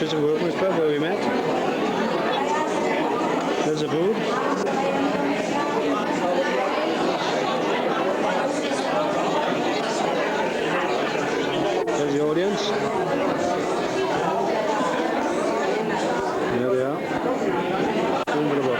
Llantrisant Workingmen pub where we met. There's the food. There's the audience. There we are. Boom with a book.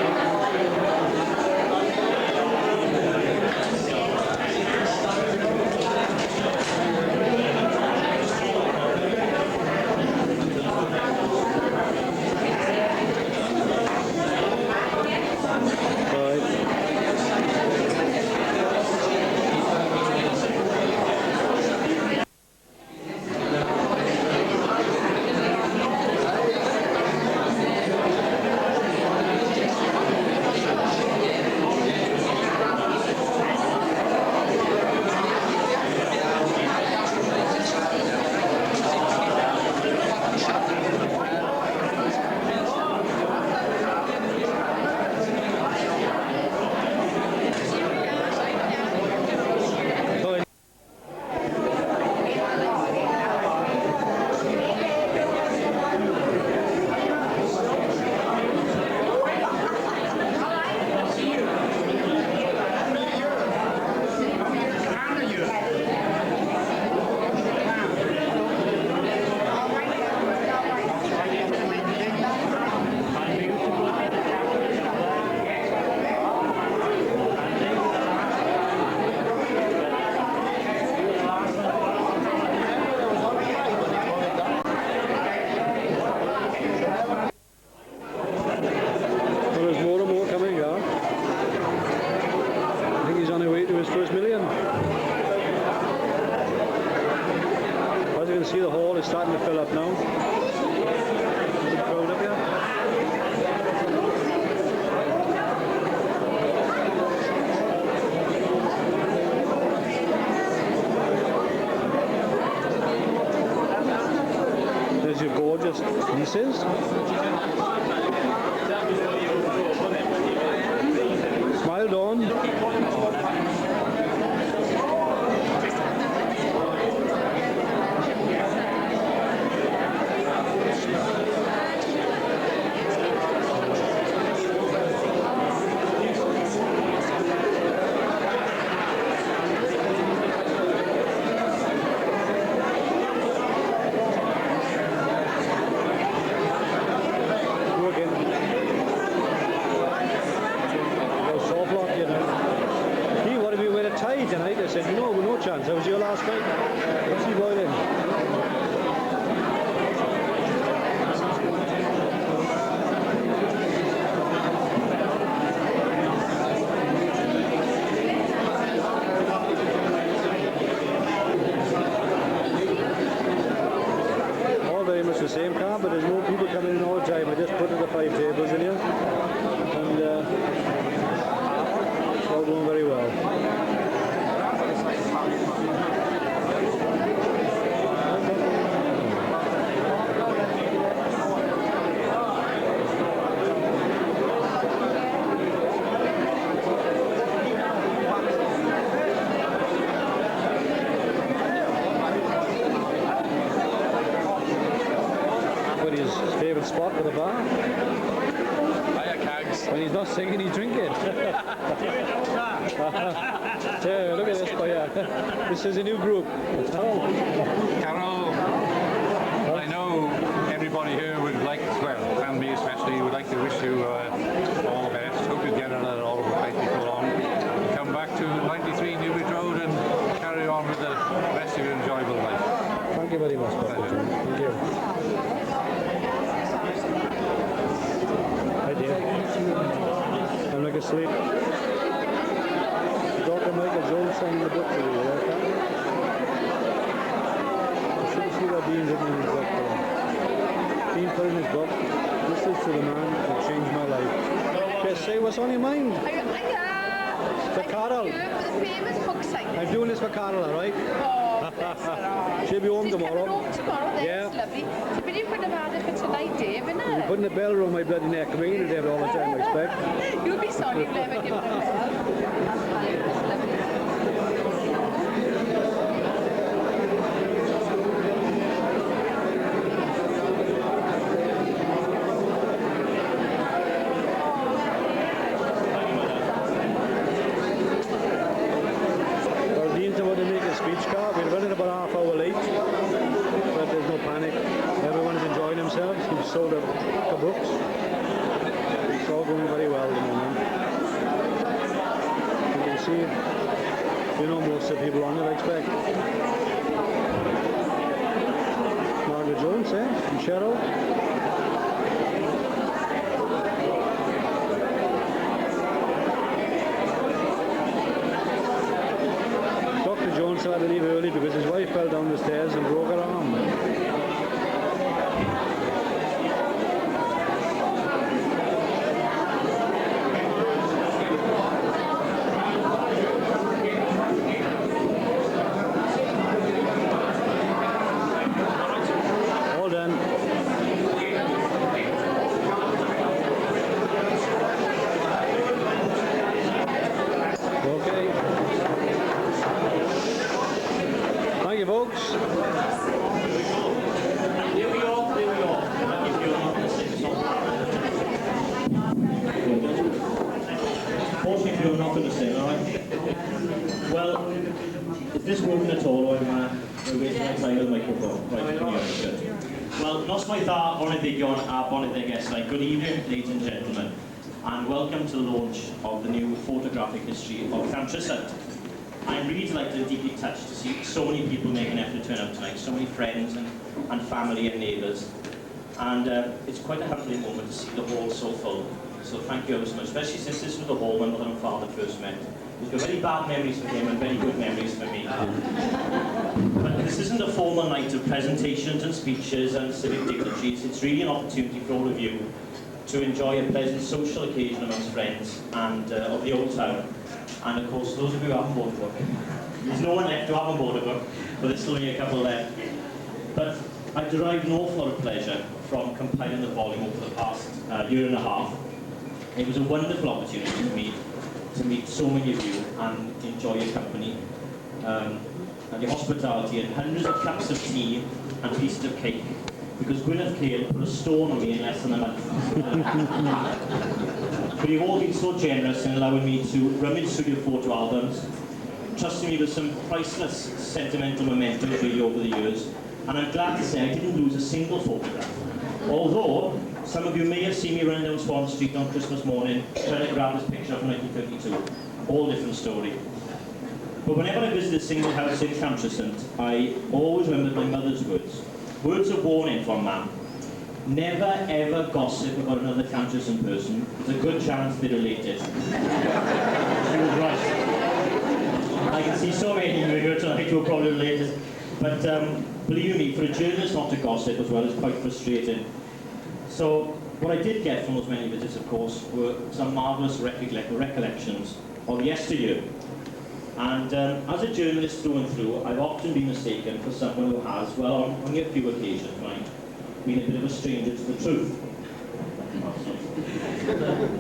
See the hall is starting to fill up now. There's a crowd up here. There's your gorgeous nieces. Smile, Dawn. Tonight, I said, no, no chance. That was your last night. What's he going in? All very much the same car, but there's more people coming in all the time. I just put the 5 tables in here, and it's all going very well. Favourite spot for the bar? When he's not singing, he's drinking. Yeah, look at this boy. This is a new group. Carol, I know everybody here would like, well, family especially, would like to wish you all the best. Hope you get on it all the way before long. Come back to 93 Newbridge Road and carry on with the rest of your enjoyable life. Thank you very much, Pastor. Thank you. Hi dear. I'm like asleep. Dr. Michael Jones signed the book for you, okay? You should see what Dean's written in his book. Dean put in his book, this is to the man who changed my life. Just say what's on your mind. For Carol. The famous book signing. I'm doing this for Carol, alright? Oh, bless her. She'll be home tomorrow. Home tomorrow, that's lovely. So, but you couldn't have had it for tonight, Dave, innit? You're putting a bell around my bloody neck. I'm ringing it all the time, I expect. You'll be sorry if you never give it a bell. That's lovely. sold a couple of books. It's all going very well at the moment. You can see, you know, most of the people on it, I expect. Margaret Jones, and Cheryl. Dr. Jones had to leave early because his wife fell down the stairs and broke her arm. All done. Okay. Thank you, folks. Fortunately, you're not going to sing, alright? Well, is this working at all, or am I wasting my time with the microphone? Right, good. Well, noswaith Oneddigion a Boneddigesau. Good evening, ladies and gentlemen, and welcome to the launch of the new photographic history of Llantrisant. I'm really delighted and deeply touched to see so many people make an effort to turn up tonight, so many friends and family and neighbours. And it's quite a humbling moment to see the hall so full. So thank you ever so much, especially since this was the hall when mother and father first met. We've got very bad memories for him and very good memories for me. But this isn't a formal night of presentations and speeches and civic dignitaries. It's really an opportunity for all of you to enjoy a pleasant social occasion amongst friends and of the old town. And of course, those of you who haven't bought a book. There's no one left who haven't bought a book, but there's still only a couple left. But I've derived an awful lot of pleasure from compiling the volume over the past year and a half. It was a wonderful opportunity for me to meet so many of you and enjoy your company and your hospitality and hundreds of cups of tea and pieces of cake, because Gwyneth Cale put a stone on me in less than a month. But you've all been so generous in allowing me to rummage through your photo albums, trusting me with some priceless sentimental mementos really over the years, and I'm glad to say I didn't lose a single photograph. Although, some of you may have seen me running down Swan Street on Christmas morning trying to grab this picture from 1952. All different story. But whenever I visit a single house in Llantrisant, I always remember my mother's words. Words of warning from Mam. Never ever gossip about another Llantrisant person. There's a good chance they're related. She was right. I can see so many of you here tonight who are probably related. But believe me, for a journalist not to gossip as well is quite frustrating. So, what I did get from those many visits, of course, were some marvellous recollections of yesteryear. And as a journalist through and through, I've often been mistaken for someone who has, well, on only a few occasions, right, been a bit of a stranger to the truth.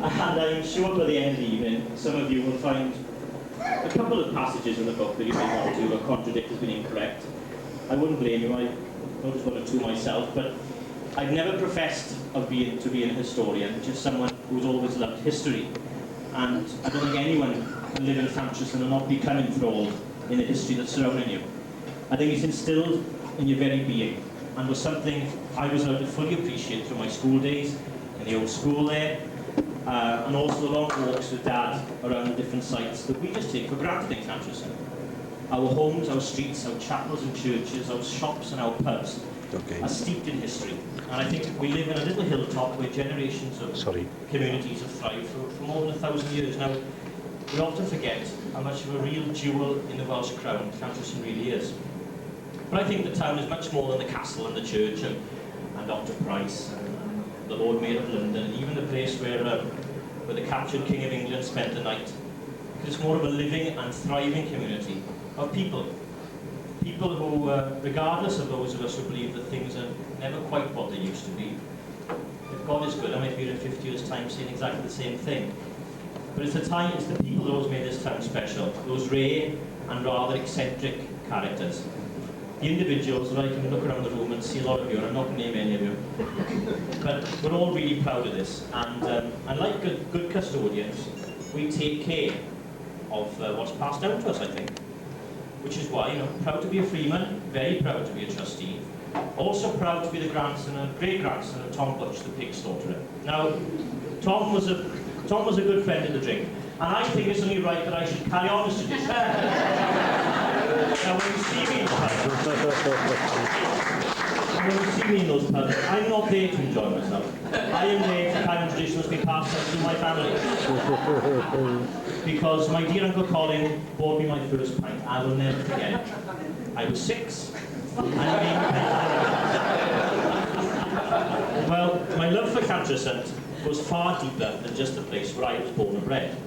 And I'm sure by the end of the evening, some of you will find a couple of passages in the book that you may want to contradict as being incorrect. I wouldn't blame you, I noticed one or two myself, but I've never professed to be a historian, just someone who's always loved history. And I don't think anyone can live in Llantrisant and not become enthralled in the history that's surrounding you. I think it's instilled in your very being, and was something I was allowed to fully appreciate through my school days, in the old school there, and also the long walks with Dad around the different sites that we just take for granted in Llantrisant. Our homes, our streets, our chapels and churches, our shops and our pubs are steeped in history. And I think we live in a little hilltop where generations of communities have thrived for more than 1,000 years. Now, we often forget how much of a real jewel in the Welsh crown Llantrisant really is. But I think the town is much more than the castle and the church and Dr. Price and the Lord Mayor of London, and even the place where the captured King of England spent the night. Because it's more of a living and thriving community of people. People who, regardless of those of us who believe that things are never quite what they used to be, if God is good, I might be here in 50 years' time saying exactly the same thing. But it's the people that always made this town special, those rare and rather eccentric characters. The individuals that I can look around the room and see a lot of you, and I'm not going to name any of you, but we're all really proud of this. And like good custodians, we take care of what's passed down to us, I think. Which is why, proud to be a freeman, very proud to be a trustee, Also proud to be the grandson and great-grandson of Tom Butch, the pig slaughterer. Now, Tom was a good friend of the drink, and I think it's only right that I should carry on this tradition. Now, when you see me in those pubs, I'm not there to enjoy myself. I am there to carry on tradition that's been passed down through my family. Because my dear Uncle Colin bought me my first pint. I will never forget. I was 6. Well, my love for Llantrisant was far deeper than just the place where I was born and bred.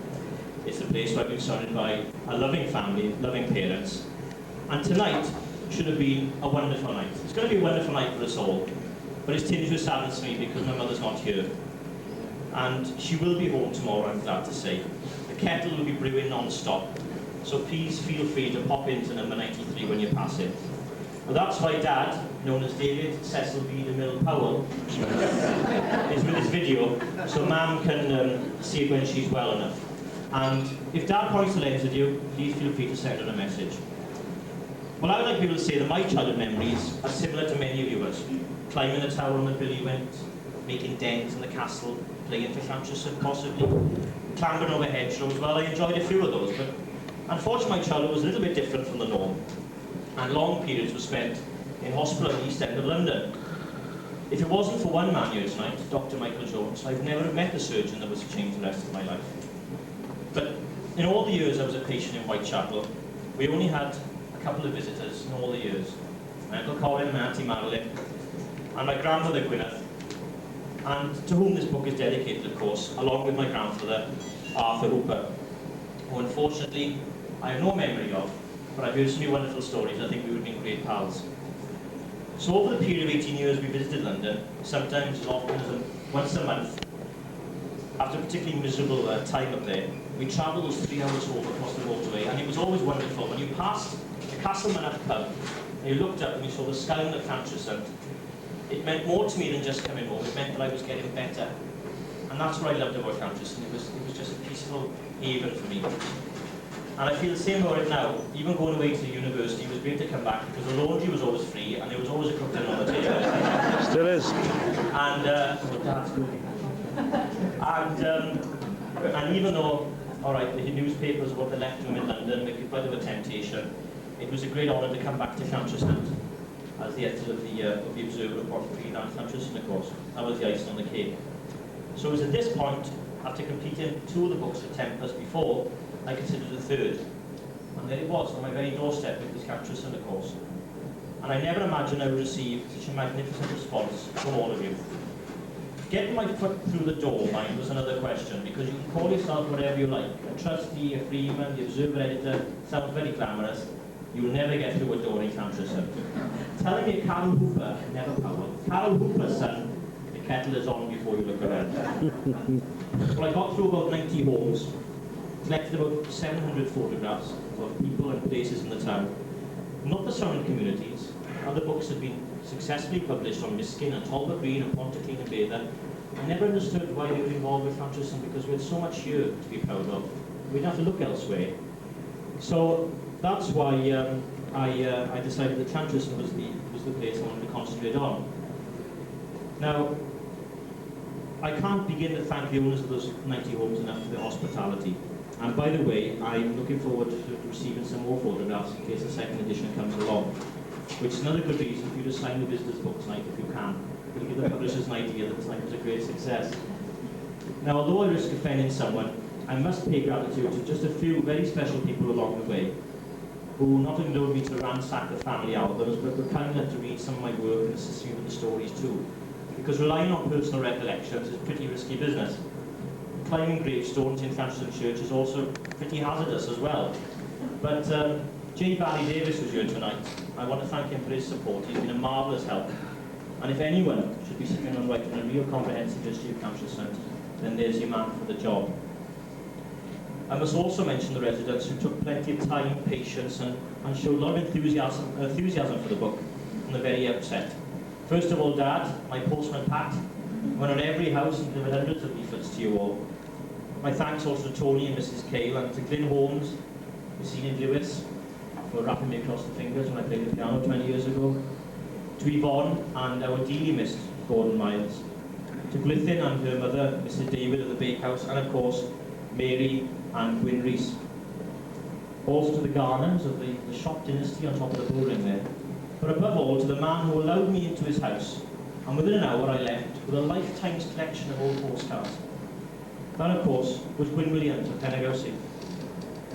It's the place where I've been surrounded by a loving family, loving parents. And tonight should have been a wonderful night. It's going to be a wonderful night for us all, but it's tinged with sadness for me because my mother's not here. And she will be home tomorrow, I'm glad to say. The kettle will be brewing non-stop, so please feel free to pop into number 93 when you pass it. Well, that's why Dad, known as David Cecil B. DeMille Powell, is with his video, so Mam can see it when she's well enough. And if Dad points the lens at you, please feel free to send her a message. Well, I would like people to say that my childhood memories are similar to many of yours. Climbing the tower on the Billy went, making dens in the castle, playing for Llantrisant possibly, clambering over hedgerows. Well, I enjoyed a few of those, but unfortunately my childhood was a little bit different from the norm, and long periods were spent in hospital in the East End of London. If it wasn't for one man here tonight, Dr. Michael Jones, I've never met a surgeon that was to change the rest of my life. But in all the years I was a patient in Whitechapel, we only had a couple of visitors in all the years. My Uncle Colin and Auntie Madeline, and my grandmother Gwyneth, and to whom this book is dedicated, of course, along with my grandfather, Arthur Hooper, who unfortunately I have no memory of, but I've heard so many wonderful stories. I think we would have been great pals. So over the period of 18 years we visited London, sometimes as often as once a month. After a particularly miserable time up there, we travelled those 3 hours home across the motorway, and it was always wonderful. When you passed the Castleman pub, and you looked up and you saw the skyline of Llantrisant, it meant more to me than just coming home. It meant that I was getting better. And that's what I loved about Llantrisant. It was just a peaceful haven for me. And I feel the same about it now. Even going away to the university, it was great to come back because the laundry was always free and there was always a cooked dinner on the table. Still is. And, well, Dad's good. And even though, all right, the newspapers about the left wing in London make it quite of a temptation, it was a great honour to come back to Llantrisant as the editor of the Observer reported for Llantrisant, of course. That was the icing on the cake. So it was at this point, after completing 2 of the books at Tempest before, I considered the 3rd. And there it was, on my very doorstep, it was Llantrisant, of course. And I never imagined I would receive such a magnificent response from all of you. Getting my foot through the door, mind, was another question, because you can call yourself whatever you like. A trustee, a freeman, the Observer editor, sounds very glamorous. You will never get through a door in Llantrisant. Telling me Carol Hooper, never Powell. Carol Hooper's son, the kettle is on before you look around. Well, I got through about 90 homes, collected about 700 photographs of people and places in the town, not the surrounding communities. Other books had been successfully published on Miskin and Talbot Green and Pontyclean and Bather. I never understood why they were involved with Llantrisant because we had so much here to be proud of. We didn't have to look elsewhere. So that's why I decided that Llantrisant was the place I wanted to concentrate on. Now, I can't begin to thank the owners of those 90 homes enough for their hospitality. And by the way, I'm looking forward to receiving some more photographs in case a second edition comes along, which is another good reason for you to sign the visitor's book tonight if you can. It'll give the publishers an idea that tonight was a great success. Now, although I risk offending someone, I must pay gratitude to just a few very special people along the way, who not only allowed me to ransack the family albums, but were kind enough to read some of my work and assist me with the stories too. Because relying on personal recollections is pretty risky business. Climbing gravestones in Llantrisant Church is also pretty hazardous as well. But J. Barry Davis was here tonight. I want to thank him for his support. He's been a marvellous help. And if anyone should be sitting on writing a real comprehensive history of Llantrisant, then there's your man for the job. I must also mention the residents who took plenty of time, patience, and showed a lot of enthusiasm for the book from the very outset. First of all, Dad, my postman Pat, went on every house and delivered hundreds of leaflets to you all. My thanks also to Tony and Mrs. Cale, and to Glyn Holmes, Miss Enid Lewis, for rapping me across the fingers when I played the piano 20 years ago. To Yvonne and our dearly missed Gordon Miles. To Glythin and her mother, Mr David of the Bakehouse, and of course, Mary and Gwyn Rees. Also to the Garnons of the shop dynasty on top of the building there. But above all, to the man who allowed me into his house, and within an hour I left with a lifetime's collection of old postcards. That, of course, was Gwyn Williams of Penagosy.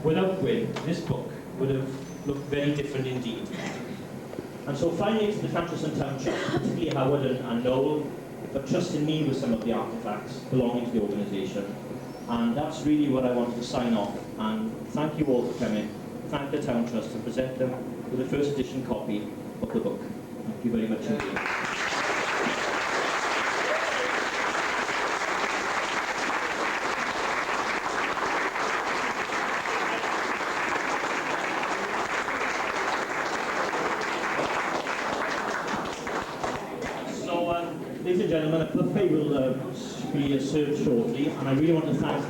Without Gwyn, this book would have looked very different indeed. And so finally to the Llantrisant Township, particularly Howard and Noel, for trusting me with some of the artefacts belonging to the organisation. And that's really what I wanted to sign off. And thank you all for coming. Thank the Town Trust to present them with the first edition copy of the book. Thank you very much indeed. Ladies and gentlemen, a buffet will be served shortly, and I really want to thank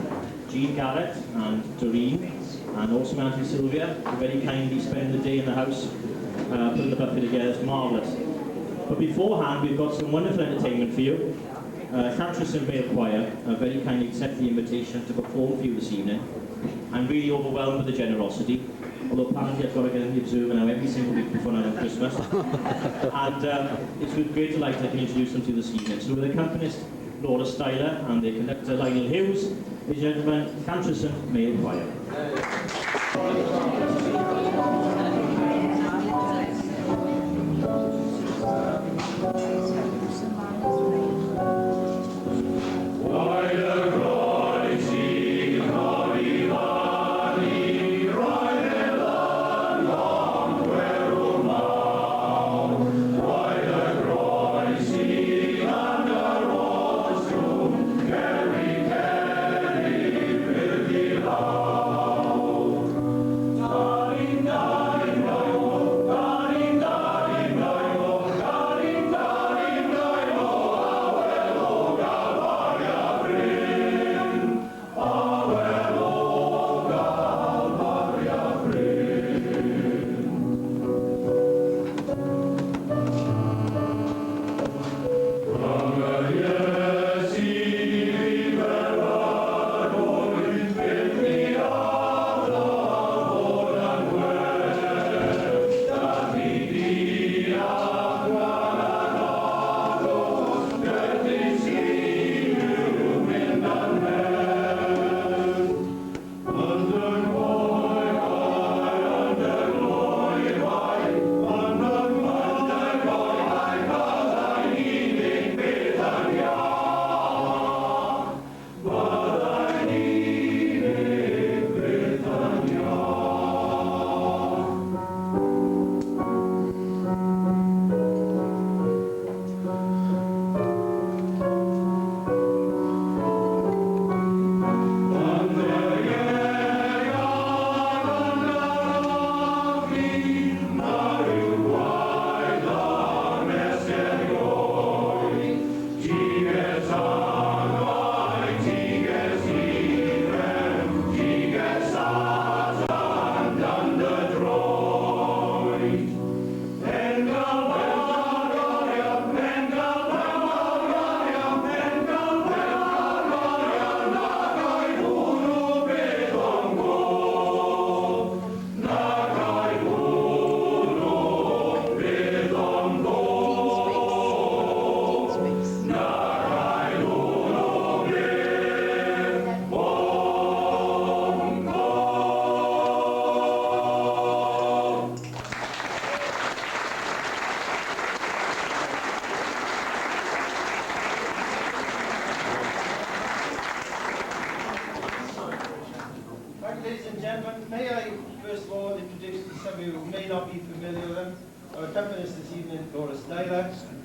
Jean Garrett and Doreen, and also my Auntie Sylvia, who very kindly spent the day in the house putting the buffet together. It's marvellous. But beforehand, we've got some wonderful entertainment for you. Llantrisant Male Choir very kindly accept the invitation to perform for you this evening. I'm really overwhelmed with the generosity. Although apparently I've got to get in the observer now every single week before now on Christmas. And it's with great delight I can introduce them to you this evening. So with the accompanist Laura Styler and the conductor Lionel Hughes, ladies and gentlemen, Llantrisant Male Choir.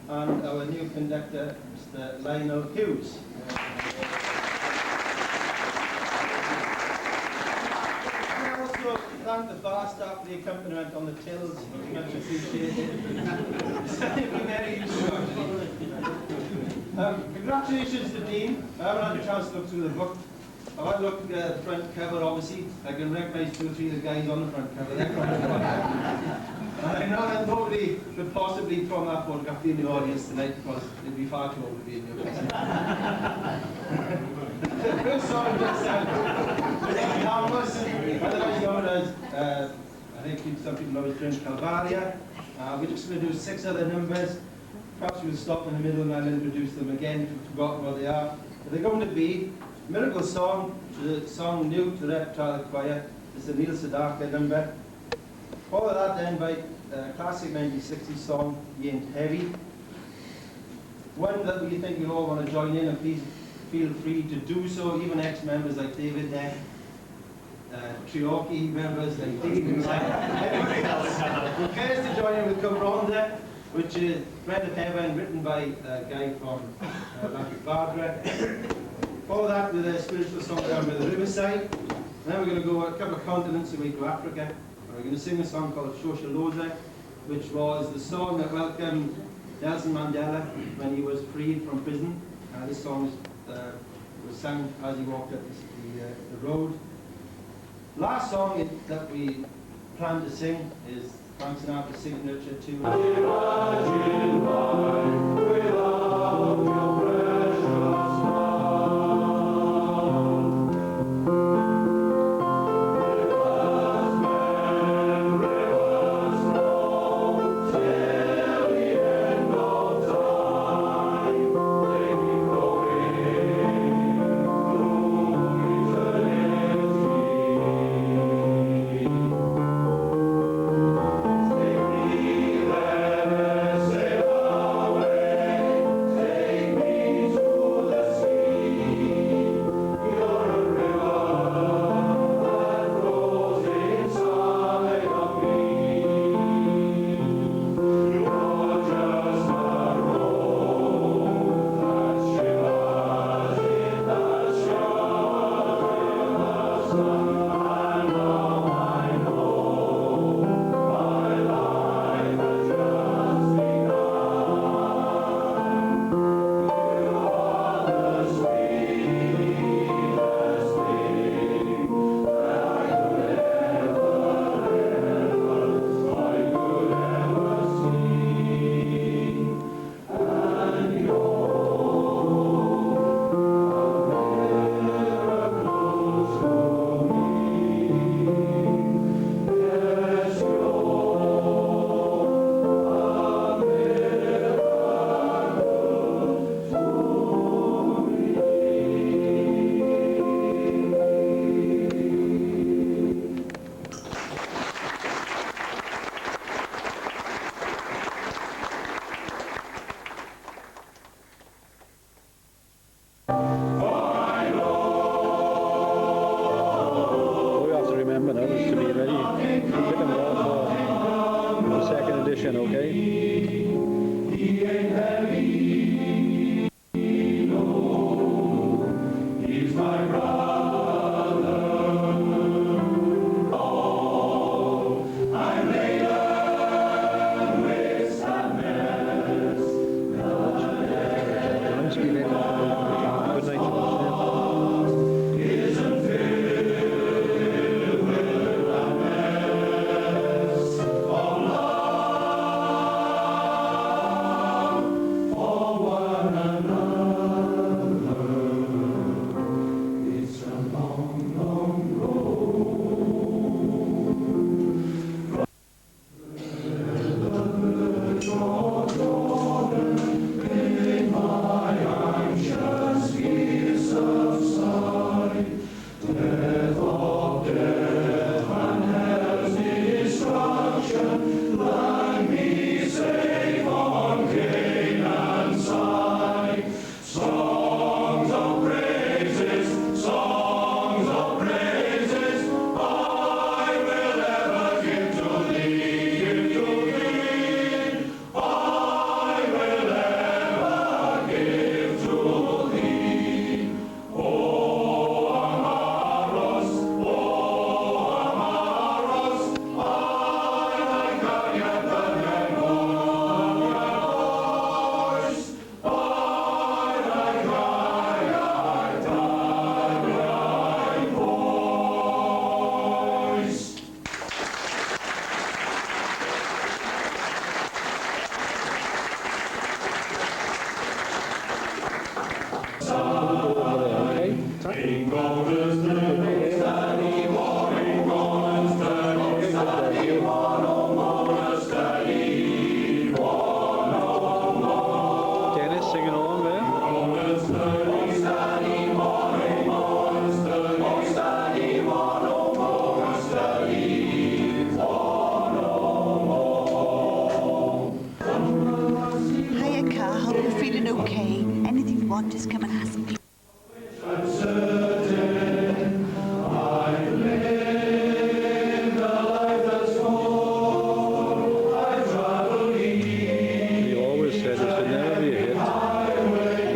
And our new conductor, Mr. Lionel Hughes. I also thank the bar staff for the accompaniment on the tills, much appreciated. Very useful. Congratulations to Dean. I haven't had a chance to look through the book. I had a look at the front cover, obviously. I can recognise 2 or 3 of the guys on the front cover. I know that nobody could possibly throw that photograph in the audience tonight because it'd be far too old to be in your presence. The first song just harmless, otherwise known as, I think some people know as Drink Calvaria. We're just going to do 6 other numbers. Perhaps we'll stop in the middle and I'll introduce them again if you've forgotten what they are. But they're going to be Miracle Song, the song new to the repertoire of the choir. It's a Neil Sedaka number. Follow that then by a classic 1960s song, Ye Ain't Heavy. One that we think you'll all want to join in, and please feel free to do so, even ex-members like David Neck, Trioki members like Dean, everybody else. Who cares to join in with Come Ronda, which is Bread of Heaven, written by a guy from Llantrisant. Follow that with a spiritual song down by the riverside. And then we're going to go a couple of continents away to Africa. We're going to sing a song called Shosholoza, which was the song that welcomed Nelson Mandela when he was freed from prison. This song was sung as he walked up the road. Last song that we plan to sing is Frank Sinatra's signature tune. Dennis singing along there. Hiya, Car. Hope you're feeling okay. Anything you want, just come and ask me. He always said it should never be a hit.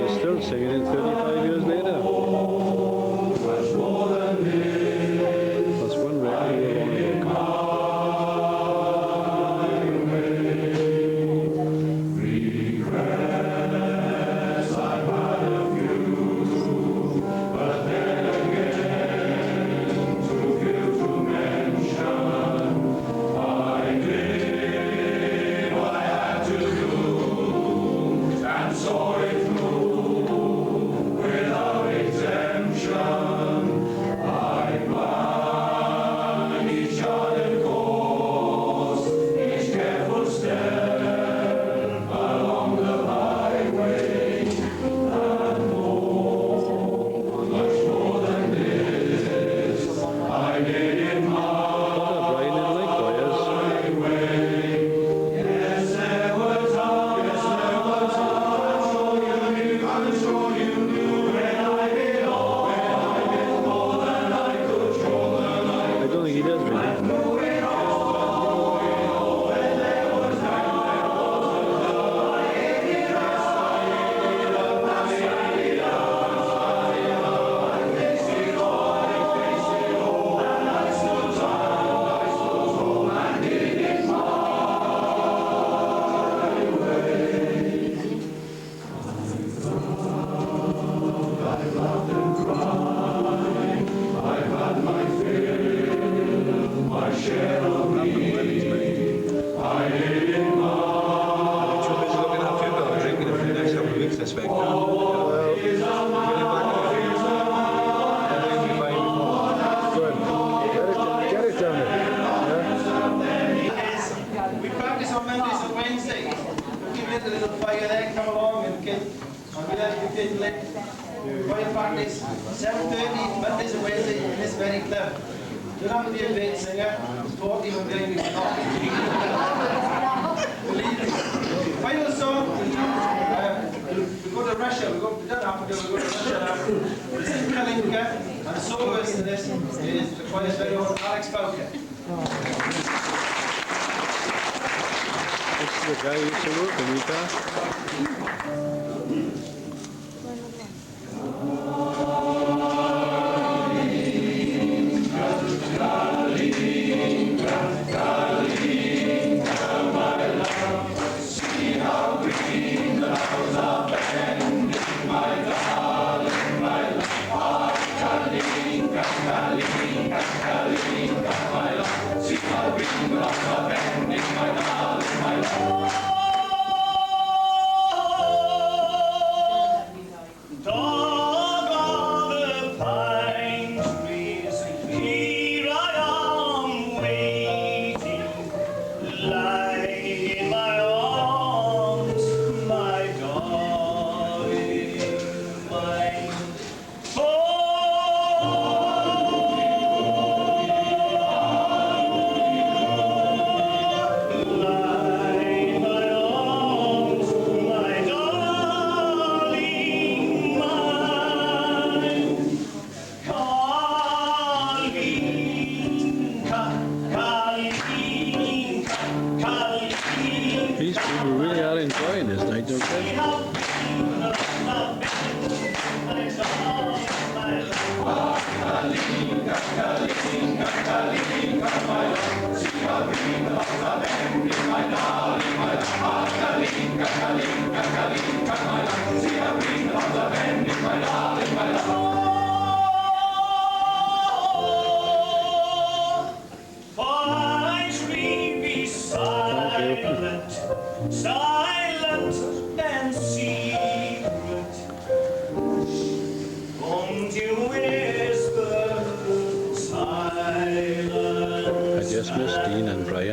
He's still singing it 35 years later. That's one record we want to look. Brian didn't like lawyers. I don't think he does really. Get it down We practice on Mondays and Wednesdays. Give it a little fire there, come along and we let you kids live. Fire practice, 7:30, Mondays and Wednesdays in this very club. You don't have to be a big singer, 40 when going to not. Believe me. Final song, we go to Russia, we don't have to go to Russia now. This is Kalinka, and the soloist in this is the choir's very own Alex Bowker. This is the guy who used to work in Utah.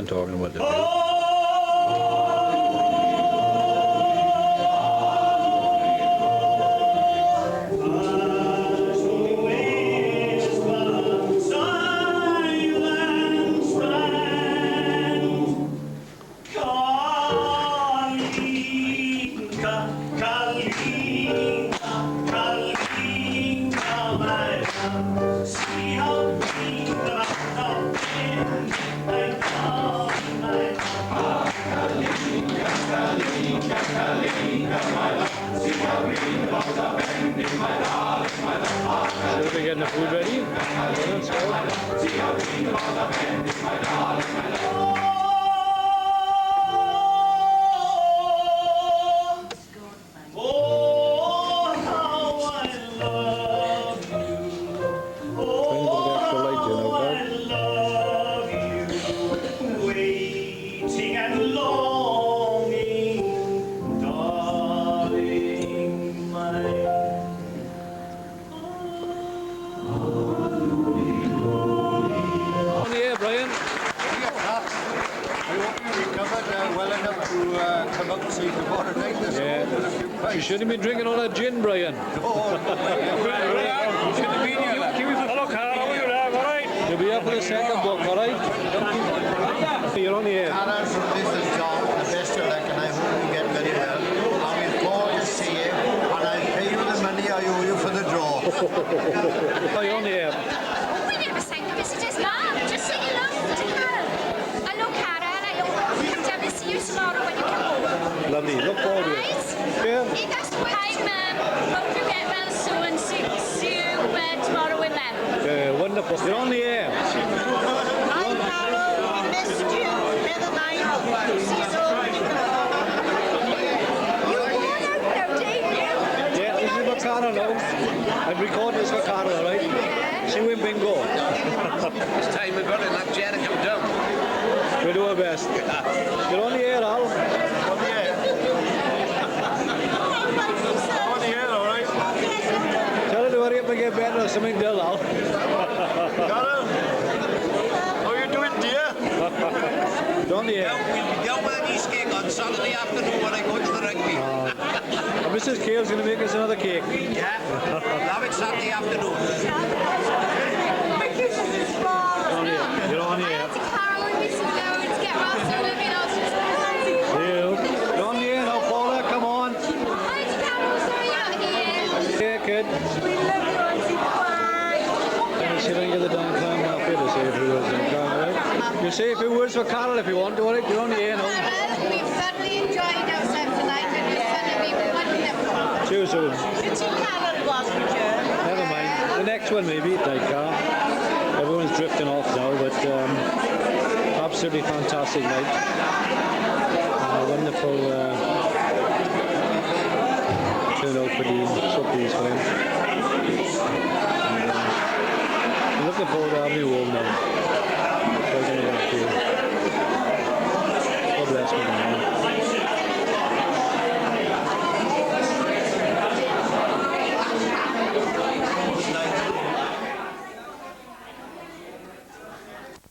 talking about the Should we getting the food ready? Let's go. You shouldn't be drinking all that gin, Brian. Hello, Carl. How are you there? All right? You'll be up for the second book, all right? You're on the air. Carol, this is John, the best of luck, and I hope you get very well. I will call to see you, and I'll pay you the money I owe you for the draw. Oh, you're on the air. We never sang the messages, Mom. Just sing along to Carol. Hello, Carol. I hope you come down and see you tomorrow when you come home. Lovely. Look forward to it. Yeah. Hi, Mum. Hope you get well soon. See you tomorrow with them. Wonderful. You're on the air. Hi, Carol. We missed you. Never mind. See you soon. Yeah, this is for Carol now. I'm recording this for Carol, all right? She win bingo. This time we've got to knock Jen and come down. We'll do our best. You're on the air, Al. On the air. On the air, all right? Tell her to hurry up and get better or something, Dill, Al. Carol, how are you doing, dear? You're on the air. We'll be down with an East cake on Saturday afternoon when I go to the rugby. And Mrs. Kale's going to make us another cake. Yeah, we'll have it Saturday afternoon. You're on the air. Carol, we miss you loads. Get well soon. Let me know. You're on the air now, Paula. Come on. Hi, Carol. Sorry you're not here. Yeah, kid. We love you, Auntie. Bye. See if I can get the damn clown up here to say a few words. Right? You say a few words for Carol if you want to, all right? You're on the air now. We've thoroughly enjoyed ourselves tonight and it's going to be wonderful. See you soon. It's in Carol, wasn't it? Never mind. The next one maybe, like everyone's drifting off now, but absolutely fantastic night. Wonderful turnout for Dean. So pleased for him. I'm looking forward to having you home now.